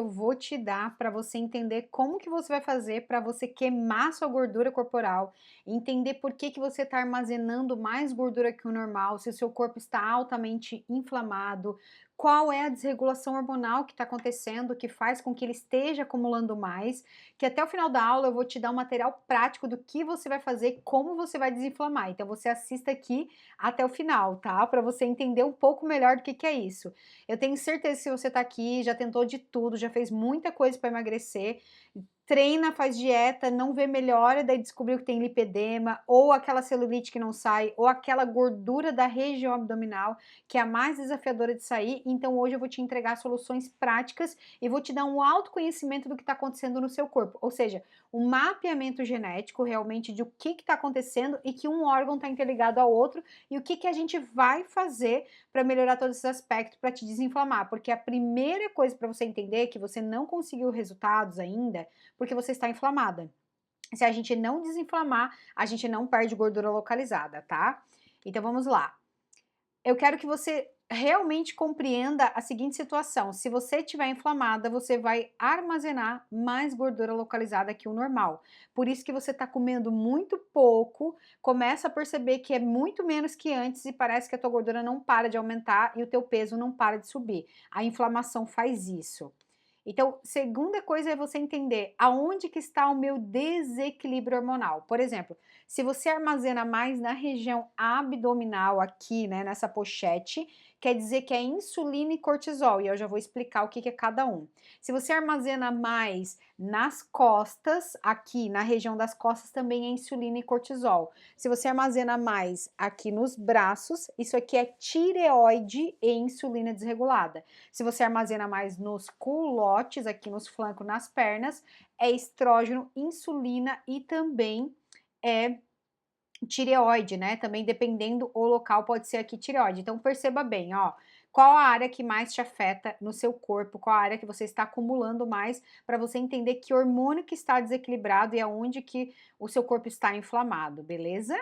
Eu vou te dar para você entender como que você vai fazer para você queimar sua gordura corporal, entender por que que você está armazenando mais gordura que o normal, se o seu corpo está altamente inflamado, qual é a desregulação hormonal que está acontecendo, que faz com que ele esteja acumulando mais, que até o final da aula eu vou te dar um material prático do que você vai fazer, como você vai desinflamar. Então você assista aqui até o final, tá? Para você entender um pouco melhor do que é isso. Eu tenho certeza que se você tá aqui, já tentou de tudo, já fez muita coisa para emagrecer, treina, faz dieta, não vê melhora, daí descobriu que tem lipedema, ou aquela celulite que não sai, ou aquela gordura da região abdominal, que é a mais desafiadora de sair. Então hoje eu vou te entregar soluções práticas e vou te dar um autoconhecimento do que está acontecendo no seu corpo, ou seja, um mapeamento genético realmente de o que está acontecendo e que um órgão está interligado ao outro e o que, que a gente vai fazer para melhorar todos esses aspectos, para te desinflamar, porque a primeira coisa para você entender é que você não conseguiu resultados ainda, porque você está inflamada. Se a gente não desinflamar, a gente não perde gordura localizada, tá? Então vamos lá. Eu quero que você realmente compreenda a seguinte situação: se você estiver inflamada, você vai armazenar mais gordura localizada que o normal. Por isso que você está comendo muito pouco, começa a perceber que é muito menos que antes e parece que a tua gordura não para de aumentar e o teu peso não para de subir. A inflamação faz isso. Então, segunda coisa é você entender aonde que está o meu desequilíbrio hormonal. Por exemplo, se você armazena mais na região abdominal aqui, né, nessa pochete, quer dizer que é insulina e cortisol, e eu já vou explicar o que é cada um. Se você armazena mais nas costas, aqui na região das costas também é insulina e cortisol. Se você armazena mais aqui nos braços, isso aqui é tireoide e insulina desregulada. Se você armazena mais nos culotes, aqui nos flancos, nas pernas, é estrógeno, insulina e também é tireoide, né? Também dependendo o local pode ser aqui tireoide. Então perceba bem, ó, qual a área que mais te afeta no seu corpo, qual a área que você está acumulando mais para você entender que hormônio que está desequilibrado e aonde que o seu corpo está inflamado, beleza?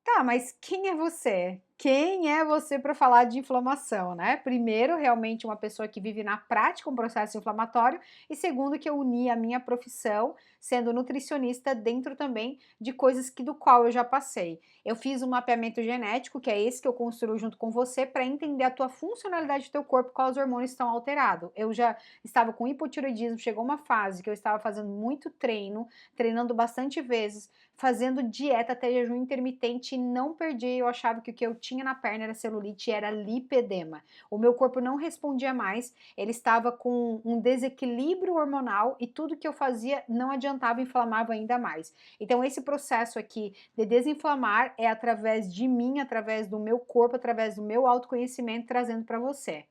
Tá, mas quem é você? Quem é você para falar de inflamação, né? Primeiro, realmente uma pessoa que vive na prática um processo inflamatório e segundo, que eu uni a minha profissão, sendo nutricionista, dentro também de coisas que do qual eu já passei. Eu fiz um mapeamento genético, que é esse que eu construo junto com você, para entender a tua funcionalidade do teu corpo, quais hormônios estão alterados. Eu já estava com hipotireoidismo, chegou uma fase que eu estava fazendo muito treino, treinando bastante vezes, fazendo dieta até jejum intermitente e não perdi. Eu achava que o que eu tinha na perna era celulite e era lipedema. O meu corpo não respondia mais, ele estava com um desequilíbrio hormonal e tudo que eu fazia não adiantava, inflamava ainda mais. Então esse processo aqui de desinflamar é através de mim, através do meu corpo, através do meu autoconhecimento, trazendo para você.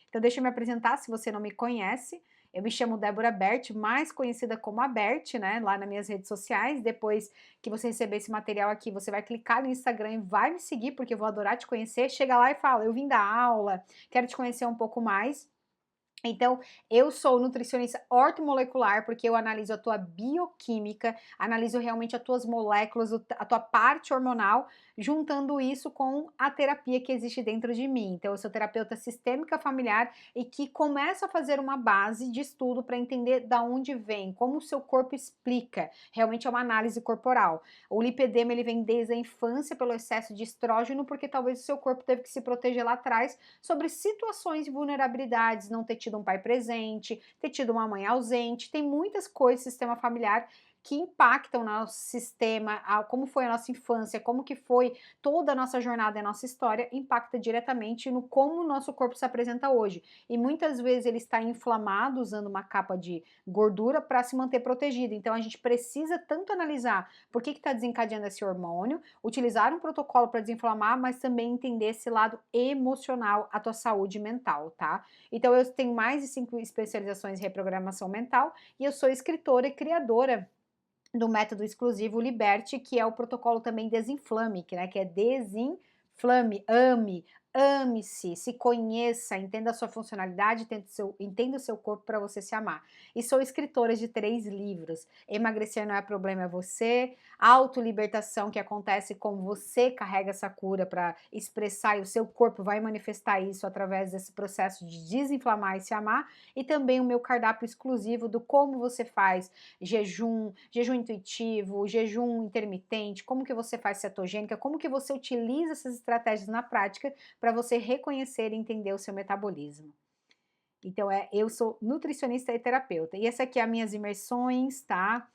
Então deixa eu me apresentar, se você não me conhece. Eu me chamo Débora Bert, mais conhecida como a Bert, né, lá nas minhas redes sociais. Depois que você receber esse material aqui, você vai clicar no Instagram e vai me seguir, porque eu vou adorar te conhecer. Chega lá e fala, eu vim da aula, quero te conhecer um pouco mais. Então, eu sou nutricionista ortomolecular porque eu analiso a tua bioquímica, analiso realmente as tuas moléculas, a tua parte hormonal, juntando isso com a terapia que existe dentro de mim. Então, eu sou terapeuta sistêmica familiar e que começa a fazer uma base de estudo para entender da onde vem, como o seu corpo explica. Realmente é uma análise corporal. O lipedema ele vem desde a infância pelo excesso de estrógeno, porque talvez o seu corpo teve que se proteger lá atrás sobre situações de vulnerabilidades, não ter tido um pai presente, ter tido uma mãe ausente, tem muitas coisas do sistema familiar que impactam o nosso sistema, como foi a nossa infância, como que foi toda a nossa jornada e a nossa história, impacta diretamente no como o nosso corpo se apresenta hoje. E muitas vezes ele está inflamado, usando uma capa de gordura para se manter protegido. Então a gente precisa tanto analisar por que está desencadeando esse hormônio, utilizar um protocolo para desinflamar, mas também entender esse lado emocional, a tua saúde mental, tá? Então eu tenho mais de 5 especializações em reprogramação mental e eu sou escritora e criadora do método exclusivo Liberte, que é o protocolo também Desinflame, que é Desinflame, ame, ame-se, se conheça, entenda a sua funcionalidade, entenda o seu corpo para você se amar. E sou escritora de 3 livros, Emagrecer Não É Problema É Você, Autolibertação, que acontece como você carrega essa cura para expressar e o seu corpo vai manifestar isso através desse processo de desinflamar e se amar, e também o meu cardápio exclusivo do como você faz jejum, jejum intuitivo, jejum intermitente, como que você faz cetogênica, como que você utiliza essas estratégias na prática para você reconhecer e entender o seu metabolismo. Então, eu sou nutricionista e terapeuta. E essa aqui é as minhas imersões, tá?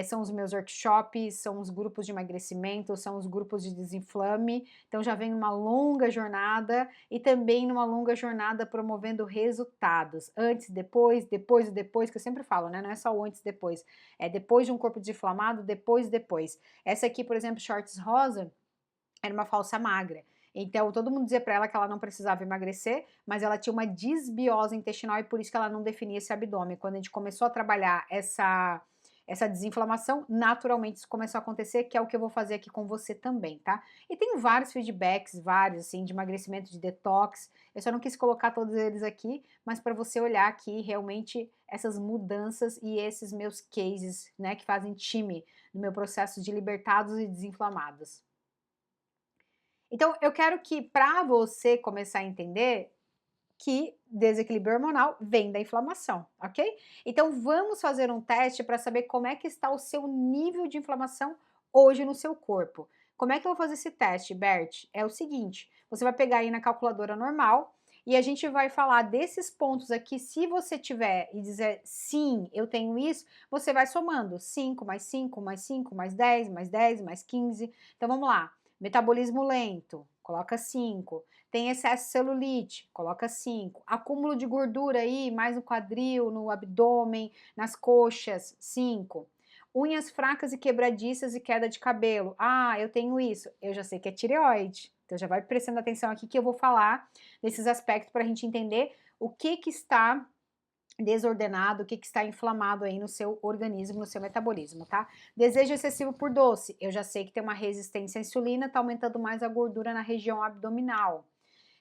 São os meus workshops, são os grupos de emagrecimento, são os grupos de desinflame. Então, já vem uma longa jornada e também numa longa jornada promovendo resultados. Antes, depois, depois e depois, que eu sempre falo, né? Não é só o antes e depois. É depois de um corpo desinflamado, depois e depois. Essa aqui, por exemplo, shorts rosa, era uma falsa magra. Então, todo mundo dizia para ela que ela não precisava emagrecer, mas ela tinha uma disbiose intestinal e por isso que ela não definia esse abdômen. Quando a gente começou a trabalhar essa desinflamação, naturalmente isso começou a acontecer, que é o que eu vou fazer aqui com você também, tá? E tenho vários feedbacks, vários, assim, de emagrecimento, de detox. Eu só não quis colocar todos eles aqui, mas para você olhar aqui realmente essas mudanças e esses meus cases, né, que fazem time no meu processo de libertados e desinflamados. Então, eu quero que para você começar a entender que desequilíbrio hormonal vem da inflamação, ok? Então, vamos fazer um teste para saber como é que está o seu nível de inflamação hoje no seu corpo. Como é que eu vou fazer esse teste, Bert? É o seguinte, você vai pegar aí na calculadora normal e a gente vai falar desses pontos aqui. Se você tiver e dizer sim, eu tenho isso, você vai somando 5 mais 5 mais 5 mais 10 mais 10 mais 15. Então, vamos lá. Metabolismo lento, coloca 5. Tem excesso de celulite, coloca 5. Acúmulo de gordura aí, mais no quadril, no abdômen, nas coxas, 5. Unhas fracas e quebradiças e queda de cabelo. Ah, eu tenho isso. Eu já sei que é tireoide. Então já vai prestando atenção aqui que eu vou falar desses aspectos para a gente entender o que está desordenado, o que está inflamado aí no seu organismo, no seu metabolismo, tá? Desejo excessivo por doce, eu já sei que tem uma resistência à insulina, tá aumentando mais a gordura na região abdominal.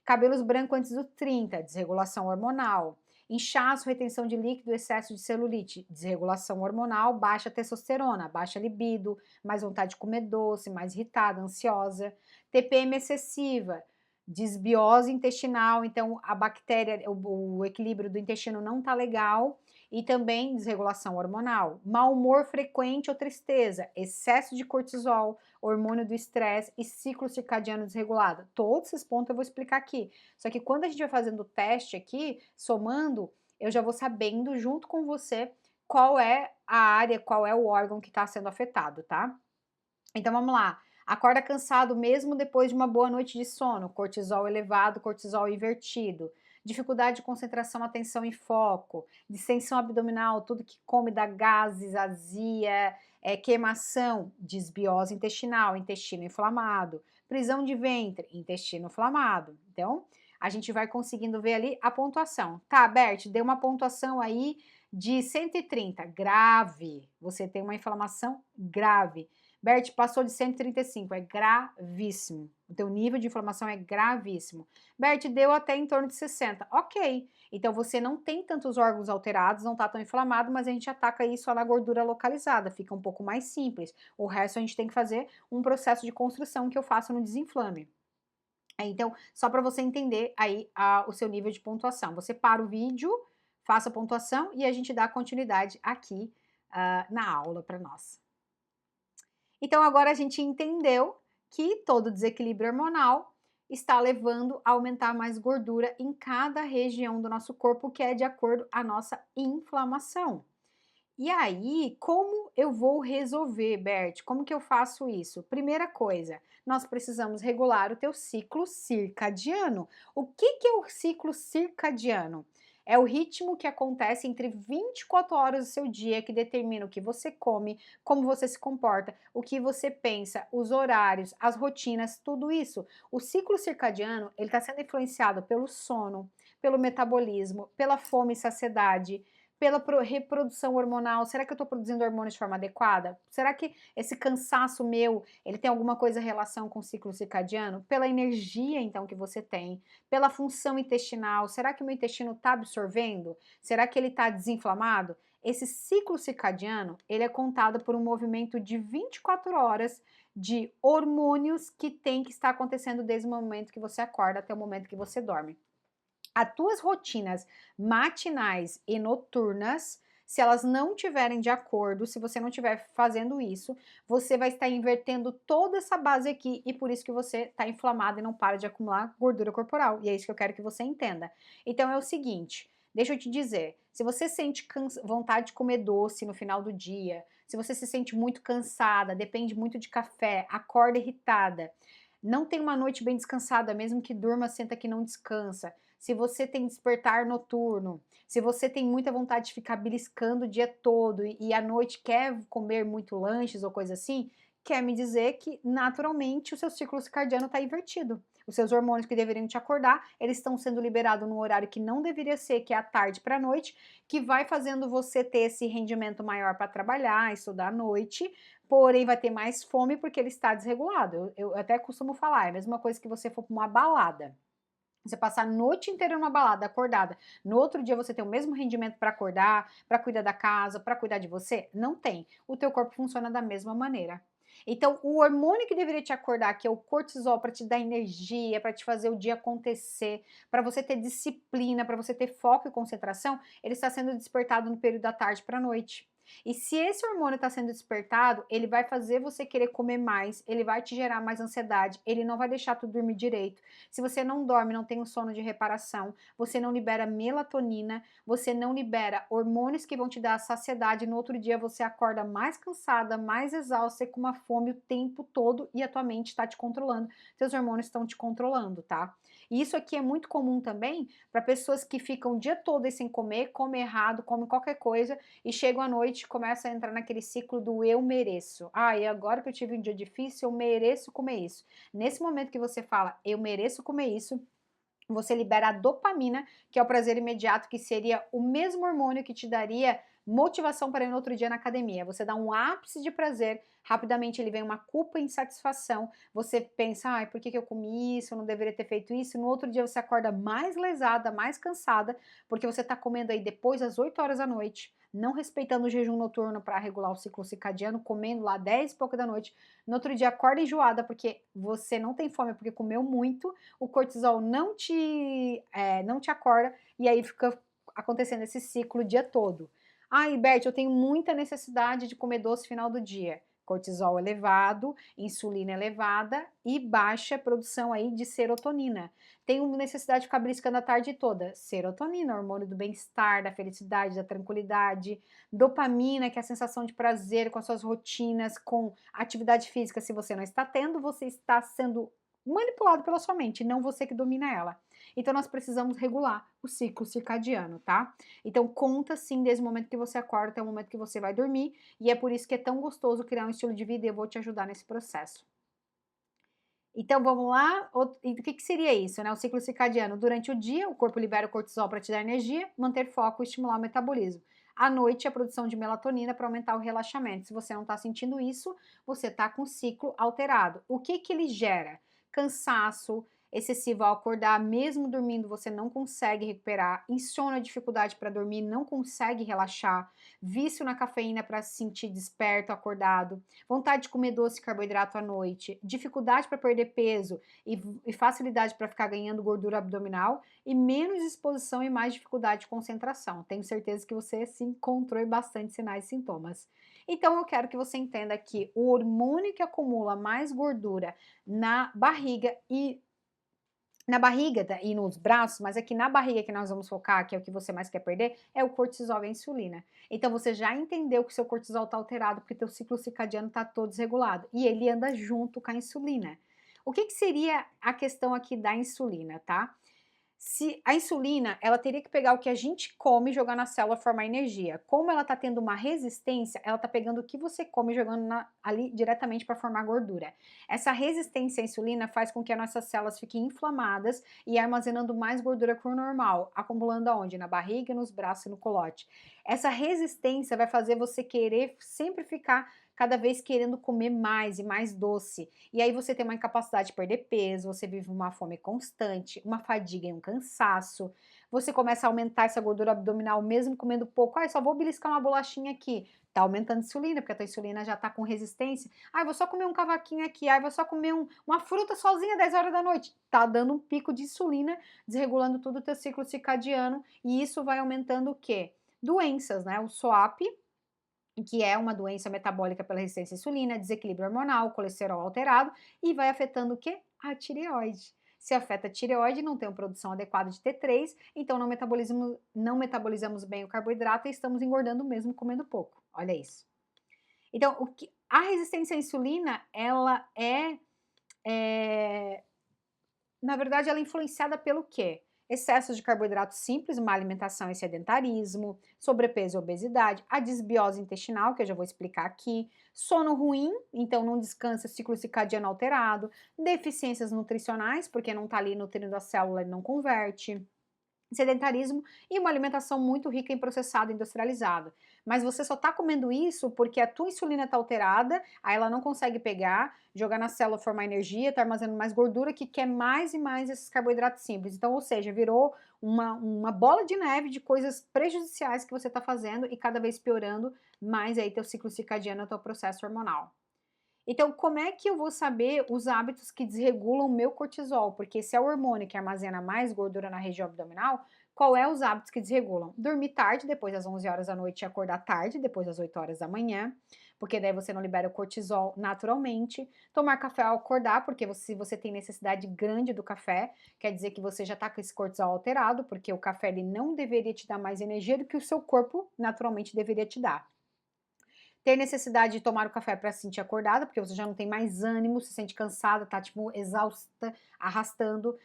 Cabelos brancos antes dos 30, desregulação hormonal. Inchaço, retenção de líquido, excesso de celulite, desregulação hormonal, baixa testosterona, baixa libido, mais vontade de comer doce, mais irritada, ansiosa. TPM excessiva, desbiose intestinal, então a bactéria, o equilíbrio do intestino não tá legal, e também desregulação hormonal. Mau humor frequente ou tristeza, excesso de cortisol, hormônio do estresse e ciclo circadiano desregulado. Todos esses pontos eu vou explicar aqui. Só que quando a gente vai fazendo o teste aqui, somando, eu já vou sabendo junto com você qual é a área, qual é o órgão que está sendo afetado, tá? Então vamos lá. Acorda cansado mesmo depois de uma boa noite de sono, cortisol elevado, cortisol invertido, dificuldade de concentração, atenção e foco, distensão abdominal, tudo que come dá gases, azia, queimação, desbiose intestinal, intestino inflamado, prisão de ventre, intestino inflamado. Então, a gente vai conseguindo ver ali a pontuação. Tá, Bert, deu uma pontuação aí de 130, grave. Você tem uma inflamação grave. Bert, passou de 135, é gravíssimo. O teu nível de inflamação é gravíssimo. Bert, deu até em torno de 60. Ok, então você não tem tantos órgãos alterados, não está tão inflamado, mas a gente ataca isso só na gordura localizada, fica um pouco mais simples. O resto a gente tem que fazer um processo de construção que eu faço no desinflame. Então, só para você entender aí o seu nível de pontuação. Você para o vídeo, faça a pontuação e a gente dá continuidade aqui na aula para nós. Então, agora a gente entendeu que todo desequilíbrio hormonal está levando a aumentar mais gordura em cada região do nosso corpo, que é de acordo com a nossa inflamação. E aí, como eu vou resolver, Bert? Como que eu faço isso? Primeira coisa, nós precisamos regular o teu ciclo circadiano. O que é o ciclo circadiano? É o ritmo que acontece entre 24 horas do seu dia que determina o que você come, como você se comporta, o que você pensa, os horários, as rotinas, tudo isso. O ciclo circadiano, ele está sendo influenciado pelo sono, pelo metabolismo, pela fome e saciedade, pela reprodução hormonal, será que eu estou produzindo hormônios de forma adequada? Será que esse cansaço meu, ele tem alguma coisa em relação com o ciclo circadiano? Pela energia, então, que você tem, pela função intestinal, será que o meu intestino está absorvendo? Será que ele está desinflamado? Esse ciclo circadiano, ele é contado por um movimento de 24 horas de hormônios que tem que estar acontecendo desde o momento que você acorda até o momento que você dorme. As tuas rotinas matinais e noturnas, se elas não tiverem de acordo, se você não estiver fazendo isso, você vai estar invertendo toda essa base aqui e por isso que você está inflamado e não para de acumular gordura corporal. E é isso que eu quero que você entenda. Então é o seguinte, deixa eu te dizer, se você sente vontade de comer doce no final do dia, se você se sente muito cansada, depende muito de café, acorda irritada, não tem uma noite bem descansada, mesmo que durma, senta que não descansa, se você tem despertar noturno, se você tem muita vontade de ficar beliscando o dia todo e à noite quer comer muito lanches ou coisa assim, quer me dizer que naturalmente o seu ciclo circadiano está invertido. Os seus hormônios que deveriam te acordar, eles estão sendo liberados no horário que não deveria ser, que é à tarde para a noite, que vai fazendo você ter esse rendimento maior para trabalhar, estudar à noite, porém vai ter mais fome porque ele está desregulado. Eu até costumo falar, é a mesma coisa que você for para uma balada. Você passar a noite inteira numa balada, acordada, no outro dia você tem o mesmo rendimento para acordar, para cuidar da casa, para cuidar de você? Não tem. O teu corpo funciona da mesma maneira. Então, o hormônio que deveria te acordar, que é o cortisol, para te dar energia, para te fazer o dia acontecer, para você ter disciplina, para você ter foco e concentração, ele está sendo despertado no período da tarde para a noite. E se esse hormônio está sendo despertado, ele vai fazer você querer comer mais, ele vai te gerar mais ansiedade, ele não vai deixar tu dormir direito. Se você não dorme, não tem um sono de reparação, você não libera melatonina, você não libera hormônios que vão te dar saciedade, no outro dia você acorda mais cansada, mais exausta e com uma fome o tempo todo e a tua mente está te controlando, seus hormônios estão te controlando, tá? E isso aqui é muito comum também para pessoas que ficam o dia todo aí sem comer, comem errado, comem qualquer coisa e chegam à noite e começam a entrar naquele ciclo do eu mereço. Ah, e agora que eu tive um dia difícil, eu mereço comer isso. Nesse momento que você fala, eu mereço comer isso, você libera a dopamina, que é o prazer imediato, que seria o mesmo hormônio que te daria motivação para ir no outro dia na academia. Você dá um ápice de prazer, rapidamente ele vem uma culpa e insatisfação, você pensa, ai, por que eu comi isso, eu não deveria ter feito isso, no outro dia você acorda mais lesada, mais cansada, porque você está comendo aí depois das 8 horas da noite, não respeitando o jejum noturno para regular o ciclo circadiano, comendo lá 10 e pouco da noite, no outro dia acorda enjoada porque você não tem fome porque comeu muito, o cortisol não te acorda e aí fica acontecendo esse ciclo o dia todo. Ai, Beth, eu tenho muita necessidade de comer doce no final do dia. Cortisol elevado, insulina elevada e baixa produção aí de serotonina. Tenho necessidade de ficar beliscando a tarde toda. Serotonina, hormônio do bem-estar, da felicidade, da tranquilidade. Dopamina, que é a sensação de prazer com as suas rotinas, com atividade física. Se você não está tendo, você está sendo manipulado pela sua mente, não você que domina ela. Então nós precisamos regular o ciclo circadiano, tá? Então conta sim desde o momento que você acorda até o momento que você vai dormir, e é por isso que é tão gostoso criar um estilo de vida e eu vou te ajudar nesse processo. Então vamos lá, e o que seria isso, né? O ciclo circadiano, durante o dia, o corpo libera o cortisol para te dar energia, manter foco e estimular o metabolismo. À noite, a produção de melatonina para aumentar o relaxamento. Se você não está sentindo isso, você está com o ciclo alterado. O que ele gera? Cansaço excessivo ao acordar, mesmo dormindo você não consegue recuperar, insônia, dificuldade para dormir, não consegue relaxar, vício na cafeína para se sentir desperto, acordado, vontade de comer doce e carboidrato à noite, dificuldade para perder peso e facilidade para ficar ganhando gordura abdominal e menos disposição e mais dificuldade de concentração. Tenho certeza que você se encontrou em bastante sinais e sintomas. Então eu quero que você entenda que o hormônio que acumula mais gordura na barriga e nos braços, mas aqui na barriga que nós vamos focar, que é o que você mais quer perder, é o cortisol e a insulina. Então você já entendeu que seu cortisol está alterado porque teu ciclo circadiano está todo desregulado e ele anda junto com a insulina. O que seria a questão aqui da insulina, tá? Se a insulina, ela teria que pegar o que a gente come e jogar na célula formar energia. Como ela está tendo uma resistência, ela está pegando o que você come e jogando ali diretamente para formar gordura. Essa resistência à insulina faz com que as nossas células fiquem inflamadas e armazenando mais gordura que o normal, acumulando aonde? Na barriga, nos braços e no colote. Essa resistência vai fazer você querer sempre ficar cada vez querendo comer mais e mais doce. E aí você tem uma incapacidade de perder peso, você vive uma fome constante, uma fadiga e um cansaço. Você começa a aumentar essa gordura abdominal mesmo comendo pouco. Ah, só vou beliscar uma bolachinha aqui. Tá aumentando a insulina, porque a tua insulina já tá com resistência. Ah, vou só comer um cavaquinho aqui. Ah, vou só comer uma fruta sozinha 10 horas da noite. Tá dando um pico de insulina, desregulando todo o teu ciclo circadiano. E isso vai aumentando o quê? Doenças, né? O SOAP, que é uma doença metabólica pela resistência à insulina, desequilíbrio hormonal, colesterol alterado e vai afetando o quê? A tireoide. Se afeta a tireoide, não tem uma produção adequada de T3, então não metabolizamos bem o carboidrato e estamos engordando mesmo comendo pouco. Olha isso. Então, a resistência à insulina, ela na verdade, ela é influenciada pelo quê? Excesso de carboidrato simples, má alimentação e sedentarismo, sobrepeso e obesidade, a disbiose intestinal, que eu já vou explicar aqui, sono ruim, então não descansa, ciclo circadiano alterado, deficiências nutricionais, porque não está ali nutrindo a célula e não converte, sedentarismo e uma alimentação muito rica em processado industrializado. Mas você só está comendo isso porque a tua insulina está alterada, aí ela não consegue pegar, jogar na célula, formar energia, está armazenando mais gordura que quer mais e mais esses carboidratos simples. Então, ou seja, virou uma bola de neve de coisas prejudiciais que você está fazendo e cada vez piorando mais aí teu ciclo circadiano, teu processo hormonal. Então, como é que eu vou saber os hábitos que desregulam o meu cortisol? Porque se é o hormônio que armazena mais gordura na região abdominal, qual é os hábitos que desregulam? Dormir tarde, depois das 11 horas da noite, e acordar tarde, depois das 8 horas da manhã, porque daí você não libera o cortisol naturalmente. Tomar café ao acordar, porque se você tem necessidade grande do café, quer dizer que você já está com esse cortisol alterado, porque o café ele não deveria te dar mais energia do que o seu corpo naturalmente deveria te dar. Ter necessidade de tomar o café para se sentir acordada, porque você já não tem mais ânimo, se sente cansada, tá tipo exausta, arrastando.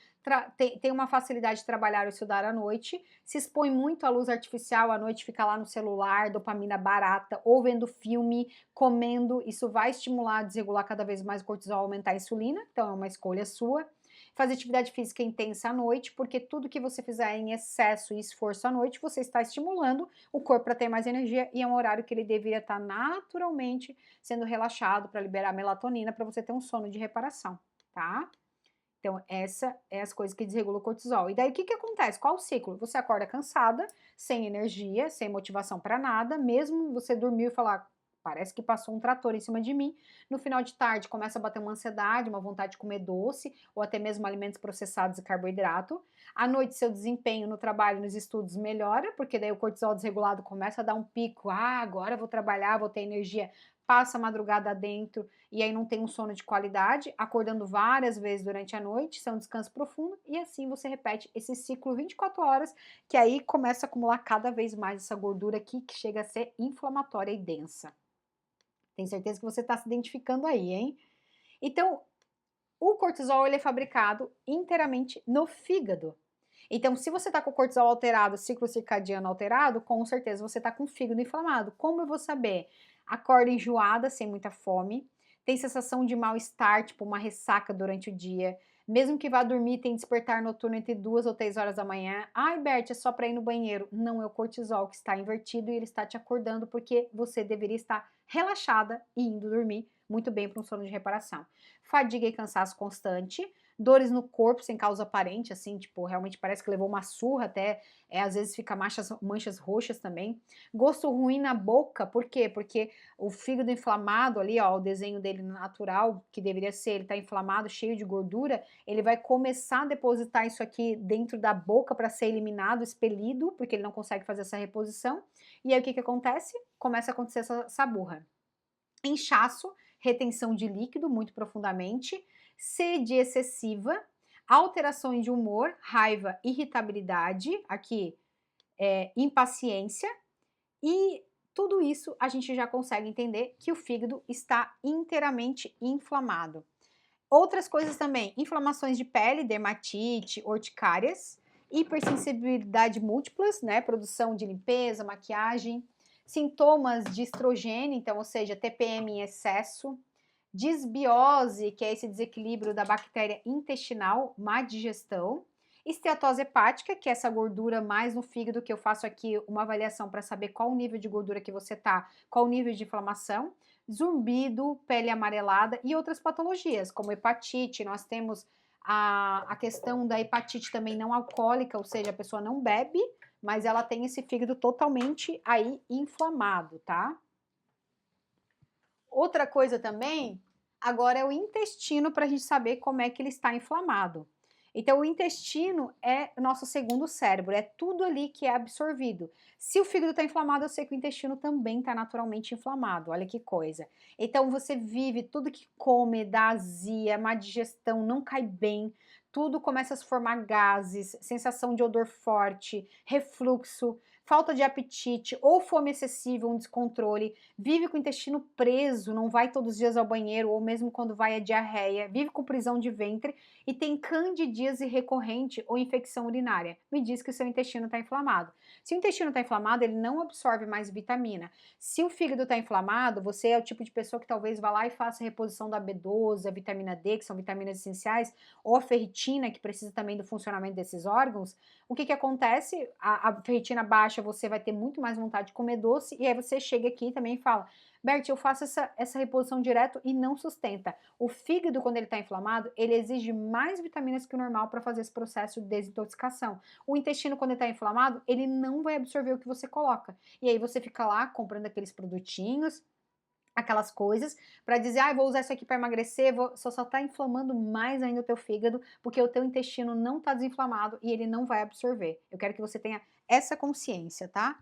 Tem uma facilidade de trabalhar ou estudar à noite, se expõe muito à luz artificial à noite, fica lá no celular, dopamina barata, ou vendo filme, comendo, isso vai estimular, desregular cada vez mais o cortisol, aumentar a insulina, então é uma escolha sua. Fazer atividade física intensa à noite, porque tudo que você fizer em excesso e esforço à noite, você está estimulando o corpo para ter mais energia e é um horário que ele deveria estar naturalmente sendo relaxado para liberar melatonina para você ter um sono de reparação, tá? Então, essa é as coisas que desregulam o cortisol. E daí, o que que acontece? Qual o ciclo? Você acorda cansada, sem energia, sem motivação para nada, mesmo você dormiu e falar, parece que passou um trator em cima de mim. No final de tarde, começa a bater uma ansiedade, uma vontade de comer doce, ou até mesmo alimentos processados e carboidrato. À noite, seu desempenho no trabalho, nos estudos melhora, porque daí o cortisol desregulado começa a dar um pico. Ah, agora eu vou trabalhar, vou ter energia. Passa a madrugada dentro e aí não tem um sono de qualidade, acordando várias vezes durante a noite, sem um descanso profundo, e assim você repete esse ciclo 24 horas, que aí começa a acumular cada vez mais essa gordura aqui, que chega a ser inflamatória e densa. Tenho certeza que você está se identificando aí, hein? Então, o cortisol ele é fabricado inteiramente no fígado. Então, se você está com o cortisol alterado, ciclo circadiano alterado, com certeza você está com o fígado inflamado. Como eu vou saber? Acorda enjoada, sem muita fome, tem sensação de mal-estar, tipo uma ressaca durante o dia. Mesmo que vá dormir, tem despertar noturno entre 2 ou 3 horas da manhã. Ai, Bert, é só para ir no banheiro. Não é o cortisol que está invertido e ele está te acordando porque você deveria estar relaxada e indo dormir muito bem para um sono de reparação. Fadiga e cansaço constante, dores no corpo sem causa aparente, assim, tipo, realmente parece que levou uma surra até, às vezes fica manchas roxas também. Gosto ruim na boca, por quê? Porque o fígado inflamado ali, ó, o desenho dele natural, que deveria ser, ele tá inflamado, cheio de gordura, ele vai começar a depositar isso aqui dentro da boca para ser eliminado, expelido, porque ele não consegue fazer essa reposição. E aí o que que acontece? Começa a acontecer essa burra. Inchaço, retenção de líquido muito profundamente, sede excessiva, alterações de humor, raiva, irritabilidade, aqui impaciência, e tudo isso a gente já consegue entender que o fígado está inteiramente inflamado. Outras coisas também, inflamações de pele, dermatite, urticárias hipersensibilidade múltiplas, né, produção de limpeza, maquiagem, sintomas de estrogênio, então, ou seja, TPM em excesso, disbiose, que é esse desequilíbrio da bactéria intestinal, má digestão, esteatose hepática, que é essa gordura mais no fígado, que eu faço aqui uma avaliação para saber qual o nível de gordura que você tá, qual o nível de inflamação, zumbido, pele amarelada e outras patologias, como hepatite, nós temos a questão da hepatite também não alcoólica, ou seja, a pessoa não bebe, mas ela tem esse fígado totalmente aí inflamado, tá? Outra coisa também, agora é o intestino para a gente saber como é que ele está inflamado. Então, o intestino é o nosso segundo cérebro, é tudo ali que é absorvido. Se o fígado está inflamado, eu sei que o intestino também está naturalmente inflamado. Olha que coisa. Então, você vive tudo que come, dá azia, má digestão, não cai bem, tudo começa a se formar gases, sensação de odor forte, refluxo, falta de apetite ou fome excessiva, um descontrole, vive com o intestino preso, não vai todos os dias ao banheiro, ou mesmo quando vai a diarreia, vive com prisão de ventre e tem candidíase recorrente ou infecção urinária. Me diz que o seu intestino está inflamado. Se o intestino está inflamado, ele não absorve mais vitamina. Se o fígado está inflamado, você é o tipo de pessoa que talvez vá lá e faça a reposição da B12, a vitamina D, que são vitaminas essenciais, ou a ferritina, que precisa também do funcionamento desses órgãos. O que acontece? A ferritina baixa, você vai ter muito mais vontade de comer doce, e aí você chega aqui também e fala: Bert, eu faço essa reposição direto e não sustenta. O fígado, quando ele está inflamado, ele exige mais vitaminas que o normal para fazer esse processo de desintoxicação. O intestino, quando ele está inflamado, ele não vai absorver o que você coloca. E aí você fica lá comprando aqueles produtinhos, aquelas coisas, para dizer, ah, vou usar isso aqui para emagrecer, só está inflamando mais ainda o teu fígado, porque o teu intestino não está desinflamado e ele não vai absorver. Eu quero que você tenha essa consciência, tá?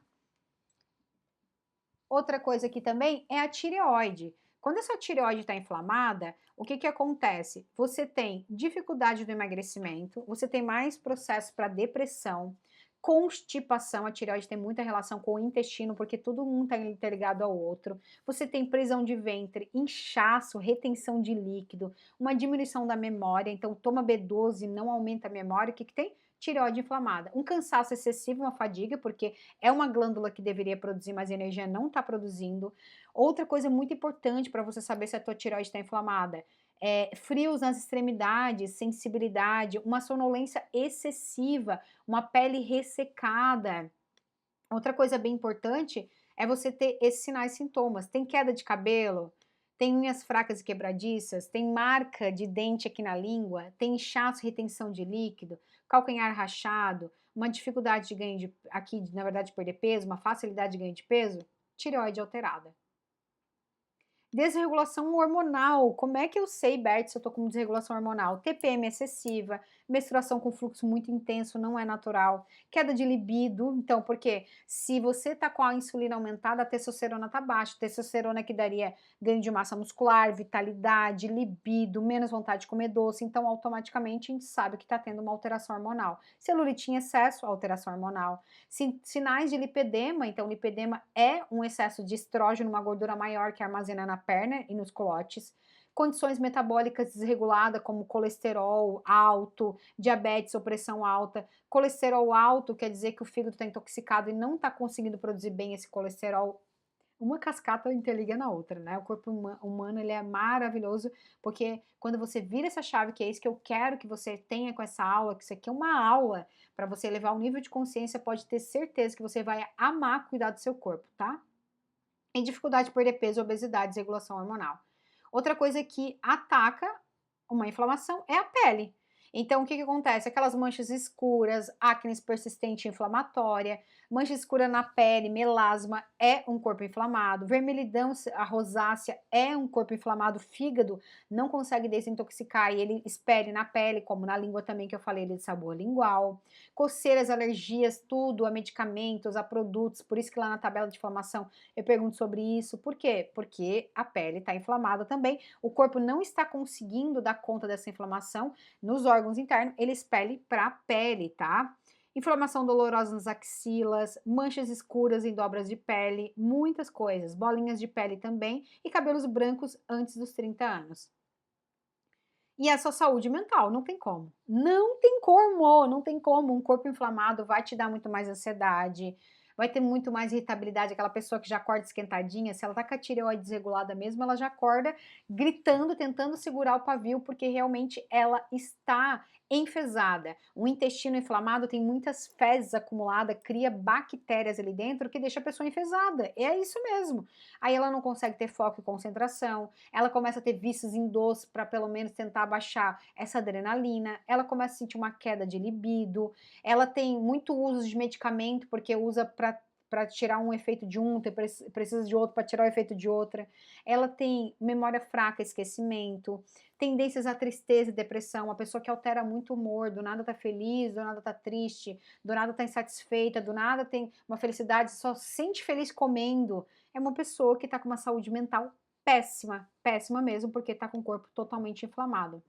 Outra coisa aqui também é a tireoide. Quando essa tireoide está inflamada, o que acontece? Você tem dificuldade do emagrecimento, você tem mais processo para depressão, constipação, a tireoide tem muita relação com o intestino, porque todo um está interligado ao outro. Você tem prisão de ventre, inchaço, retenção de líquido, uma diminuição da memória, então toma B12, não aumenta a memória, o que tem? Tireoide inflamada. Um cansaço excessivo, uma fadiga, porque é uma glândula que deveria produzir mais energia, não está produzindo. Outra coisa muito importante para você saber se a tua tireoide está inflamada, frios nas extremidades, sensibilidade, uma sonolência excessiva, uma pele ressecada. Outra coisa bem importante é você ter esses sinais e sintomas. Tem queda de cabelo, tem unhas fracas e quebradiças, tem marca de dente aqui na língua, tem inchaço, retenção de líquido, calcanhar rachado, uma dificuldade de ganho de, aqui, na verdade, de perder peso, uma facilidade de ganho de peso, tireoide alterada. Desregulação hormonal. Como é que eu sei, Bert, se eu tô com desregulação hormonal? TPM excessiva, menstruação com fluxo muito intenso, não é natural. Queda de libido, então, porque se você tá com a insulina aumentada, a testosterona tá baixa. Testosterona que daria ganho de massa muscular, vitalidade, libido, menos vontade de comer doce. Então, automaticamente, a gente sabe que tá tendo uma alteração hormonal. Celulite em excesso, alteração hormonal. Sinais de lipedema, então, lipedema é um excesso de estrógeno, uma gordura maior que armazena na perna e nos colotes, condições metabólicas desreguladas, como colesterol alto, diabetes ou pressão alta. Colesterol alto quer dizer que o fígado está intoxicado e não está conseguindo produzir bem esse colesterol. Uma cascata interliga na outra, né? O corpo humano ele é maravilhoso, porque quando você vira essa chave, que é isso que eu quero que você tenha com essa aula, que isso aqui é uma aula para você elevar o nível de consciência, pode ter certeza que você vai amar cuidar do seu corpo, tá? Em dificuldade de perder peso, obesidade, desregulação hormonal. Outra coisa que ataca uma inflamação é a pele. Então, o que acontece? Aquelas manchas escuras, acne persistente inflamatória, mancha escura na pele, melasma é um corpo inflamado, vermelhidão, a rosácea é um corpo inflamado, fígado não consegue desintoxicar e ele espere na pele, como na língua também que eu falei, ele de sabor lingual, coceiras, alergias, tudo a medicamentos, a produtos, por isso que lá na tabela de inflamação eu pergunto sobre isso, por quê? Porque a pele está inflamada também, o corpo não está conseguindo dar conta dessa inflamação nos órgãos internos, ele expele para a pele, tá? Inflamação dolorosa nas axilas, manchas escuras em dobras de pele, muitas coisas, bolinhas de pele também e cabelos brancos antes dos 30 anos. E a sua saúde mental, não tem como. Não tem como, não tem como. Um corpo inflamado vai te dar muito mais ansiedade, vai ter muito mais irritabilidade. Aquela pessoa que já acorda esquentadinha, se ela tá com a tireoide desregulada mesmo, ela já acorda gritando, tentando segurar o pavio, porque realmente ela está enfesada. O intestino inflamado tem muitas fezes acumuladas, cria bactérias ali dentro que deixa a pessoa enfesada. É isso mesmo. Aí ela não consegue ter foco e concentração, ela começa a ter vícios em doce para pelo menos tentar baixar essa adrenalina, ela começa a sentir uma queda de libido, ela tem muito uso de medicamento porque usa para tirar um efeito de um, precisa de outro para tirar o efeito de outra. Ela tem memória fraca, esquecimento, tendências à tristeza e depressão, uma pessoa que altera muito o humor, do nada tá feliz, do nada tá triste, do nada tá insatisfeita, do nada tem uma felicidade, só se sente feliz comendo. É uma pessoa que está com uma saúde mental péssima, péssima mesmo, porque está com o corpo totalmente inflamado.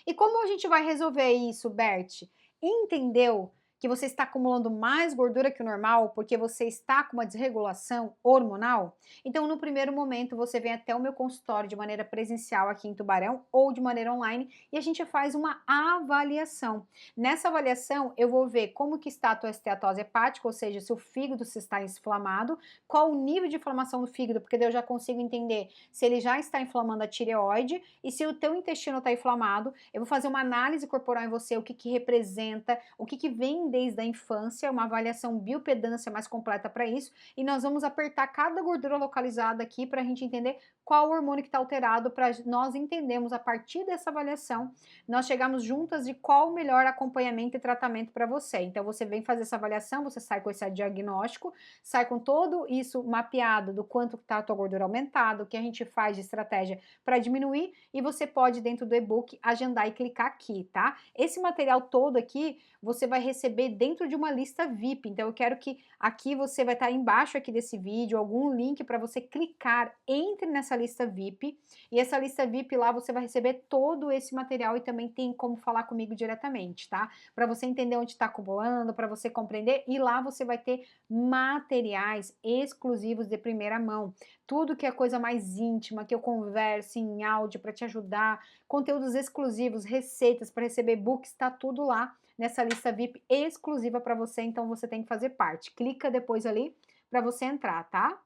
E como a gente vai resolver isso, Bert? Entendeu que você está acumulando mais gordura que o normal porque você está com uma desregulação hormonal? Então, no primeiro momento, você vem até o meu consultório de maneira presencial aqui em Tubarão ou de maneira online e a gente faz uma avaliação. Nessa avaliação, eu vou ver como que está a tua esteatose hepática, ou seja, se o fígado se está inflamado, qual o nível de inflamação do fígado, porque daí eu já consigo entender se ele já está inflamando a tireoide e se o teu intestino está inflamado. Eu vou fazer uma análise corporal em você, o que que representa, o que que vem desde a infância, uma avaliação biopedância mais completa para isso, e nós vamos apertar cada gordura localizada aqui para a gente entender qual hormônio que está alterado, para nós entendermos a partir dessa avaliação, nós chegamos juntas de qual o melhor acompanhamento e tratamento para você. Então você vem fazer essa avaliação, você sai com esse diagnóstico, sai com todo isso mapeado do quanto está a tua gordura aumentada, o que a gente faz de estratégia para diminuir, e você pode dentro do e-book agendar e clicar aqui, tá? Esse material todo aqui você vai receber dentro de uma lista VIP, então eu quero que aqui você vai estar embaixo aqui desse vídeo algum link para você clicar, entre nessa lista VIP, e essa lista VIP lá você vai receber todo esse material e também tem como falar comigo diretamente, tá? Para você entender onde está acumulando, para você compreender, e lá você vai ter materiais exclusivos de primeira mão, tudo que é coisa mais íntima, que eu converso em áudio para te ajudar, conteúdos exclusivos, receitas para receber books, está tudo lá nessa lista VIP exclusiva para você, então você tem que fazer parte. Clica depois ali para você entrar, tá?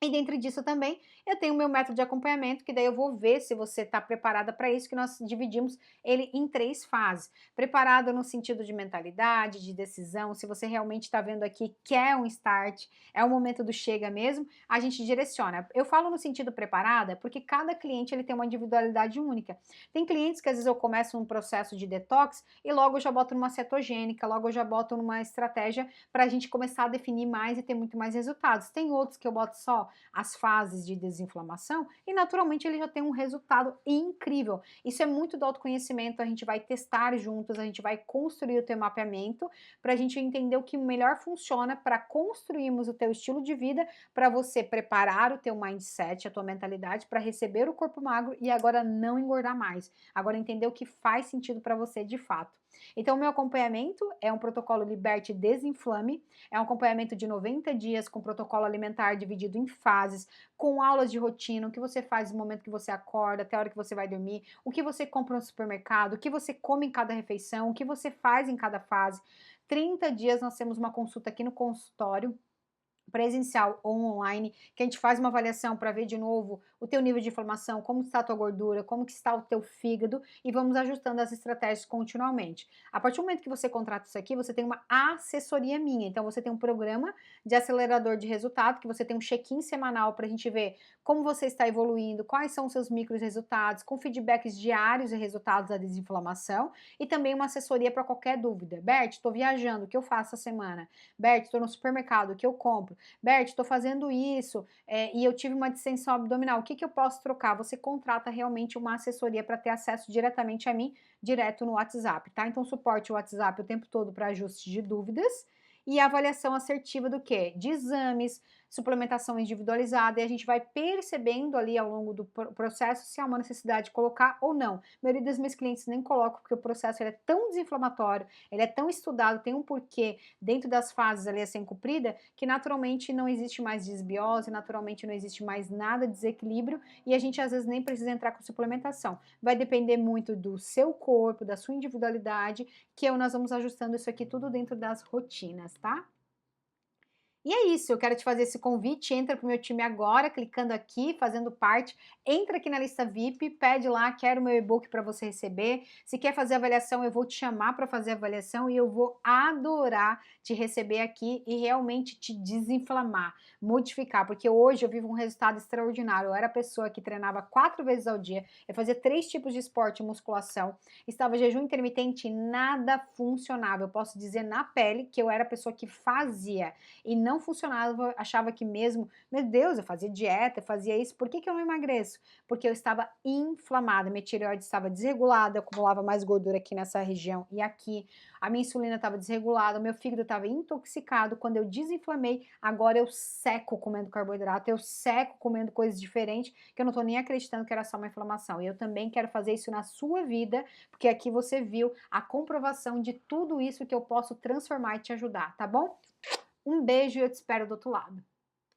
E dentro disso também, eu tenho o meu método de acompanhamento, que daí eu vou ver se você está preparada para isso, que nós dividimos ele em 3 fases. Preparada no sentido de mentalidade, de decisão, se você realmente está vendo aqui, quer um start, é o momento do chega mesmo, a gente direciona. Eu falo no sentido preparada, porque cada cliente ele tem uma individualidade única. Tem clientes que às vezes eu começo um processo de detox e logo eu já boto numa cetogênica, logo eu já boto numa estratégia para a gente começar a definir mais e ter muito mais resultados. Tem outros que eu boto só as fases de desinflamação e naturalmente ele já tem um resultado incrível. Isso é muito do autoconhecimento, a gente vai testar juntos, a gente vai construir o teu mapeamento para a gente entender o que melhor funciona para construirmos o teu estilo de vida, para você preparar o teu mindset, a tua mentalidade para receber o corpo magro e agora não engordar mais. Agora entender o que faz sentido para você de fato. Então, o meu acompanhamento é um protocolo Liberte Desinflame, é um acompanhamento de 90 dias com protocolo alimentar dividido em fases, com aulas de rotina, o que você faz no momento que você acorda, até a hora que você vai dormir, o que você compra no supermercado, o que você come em cada refeição, o que você faz em cada fase. 30 dias nós temos uma consulta aqui no consultório, presencial ou online, que a gente faz uma avaliação para ver de novo o teu nível de inflamação, como está a tua gordura, como que está o teu fígado e vamos ajustando as estratégias continuamente. A partir do momento que você contrata isso aqui, você tem uma assessoria minha, então você tem um programa de acelerador de resultado, que você tem um check-in semanal para a gente ver como você está evoluindo, quais são os seus micros resultados, com feedbacks diários e resultados da desinflamação e também uma assessoria para qualquer dúvida. Bert, estou viajando, o que eu faço essa semana? Bert, estou no supermercado, o que eu compro? Bert, estou fazendo isso e eu tive uma distensão abdominal, o que eu posso trocar? Você contrata realmente uma assessoria para ter acesso diretamente a mim, direto no WhatsApp, tá? Então suporte o WhatsApp o tempo todo para ajuste de dúvidas e avaliação assertiva do quê? De exames, suplementação individualizada, e a gente vai percebendo ali ao longo do processo se há uma necessidade de colocar ou não. A maioria dos meus clientes nem colocam, porque o processo ele é tão desinflamatório, ele é tão estudado, tem um porquê dentro das fases ali a ser cumprida, que naturalmente não existe mais desbiose, naturalmente não existe mais nada de desequilíbrio, e a gente às vezes nem precisa entrar com suplementação. Vai depender muito do seu corpo, da sua individualidade, que nós vamos ajustando isso aqui tudo dentro das rotinas, tá? E é isso, eu quero te fazer esse convite, entra pro meu time agora, clicando aqui, fazendo parte, entra aqui na lista VIP, pede lá, quero meu e-book para você receber. Se quer fazer avaliação, eu vou te chamar para fazer avaliação e eu vou adorar te receber aqui e realmente te desinflamar, modificar, porque hoje eu vivo um resultado extraordinário. Eu era a pessoa que treinava 4 vezes ao dia, eu fazia 3 tipos de esporte e musculação, estava em jejum intermitente e nada funcionava. Eu posso dizer na pele que eu era a pessoa que fazia e não funcionava, achava que mesmo, meu Deus, eu fazia dieta, eu fazia isso, por que que eu não emagreço? Porque eu estava inflamada, minha tireoide estava desregulada, eu acumulava mais gordura aqui nessa região e aqui, a minha insulina estava desregulada, o meu fígado estava intoxicado, quando eu desinflamei, agora eu seco comendo carboidrato, eu seco comendo coisas diferentes, que eu não tô nem acreditando que era só uma inflamação, e eu também quero fazer isso na sua vida, porque aqui você viu a comprovação de tudo isso que eu posso transformar e te ajudar, tá bom? Um beijo e eu te espero do outro lado.